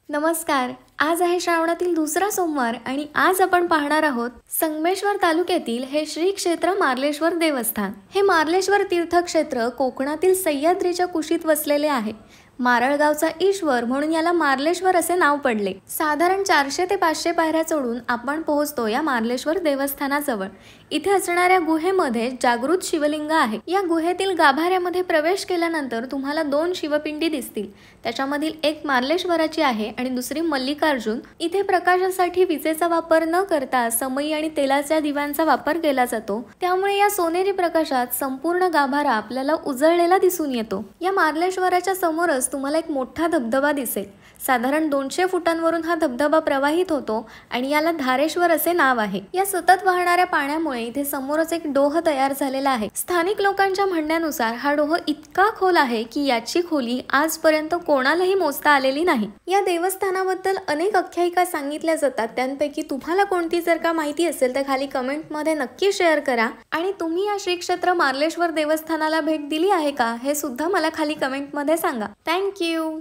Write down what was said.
नमस्कार. आज आहे श्रावणातील दुसरा सोमवार आणि आज आपण पाहणार आहोत संगमेश्वर तालुक्यातील हे श्री क्षेत्र मार्लेश्वर देवस्थान. हे मार्लेश्वर तीर्थक्षेत्र कोकणातील सह्याद्रीच्या कुशीत वसलेले आहे. मारळगावचा ईश्वर म्हणून याला मार्लेश्वर असे नाव पडले. साधारण 400 ते 500 पायऱ्या चढून आपण पोहोचतो या मार्लेश्वर देवस्थानाजवळ. इथे असणाऱ्या गुहेमध्ये जागृत शिवलिंग आहे. या गुहेतील गाभाऱ्यामध्ये प्रवेश केल्यानंतर तुम्हाला 2 शिवपिंडी दिसतील. त्याच्यामधील एक मार्लेश्वराची आहे आणि दुसरी मल्लिकार्जुन. इथे प्रकाशासाठी विजेचा वापर न करता समई आणि तेलाच्या दिव्यांचा वापर केला जातो. त्यामुळे या सोनेरी प्रकाशात संपूर्ण गाभारा आपल्याला उजळलेला दिसून येतो. या मार्लेश्वराच्या समोरच तुम्हाला एक मोठा धबधबा दिसेल. साधारण 200 फुटांवरून हा धबधबा प्रवाहित होतो आणि याला धारेश्वर असे नाव आहे. या सतत वाहणाऱ्या पाण्यामुळे इथे समोरच एक डोह तयार झालेला आहे. स्थानिक लोकांच्या म्हणण्यानुसार हा डोह इतका खोल आहे की याची खोली आजपर्यंत कोणालाही मोजता आलेली नाही. या देवस्थानाबद्दल अनेक आख्यायिका सांगितल्या जातात. त्यांपैकी तुम्हाला कोणती जर का माहिती असेल तर खाली कमेंट मध्ये नक्की शेअर करा. आणि तुम्ही या श्री क्षेत्र मार्लेश्वर देवस्थानाला भेट दिली आहे का हे सुद्धा मला खाली कमेंट मध्ये सांगा. थँक्यू.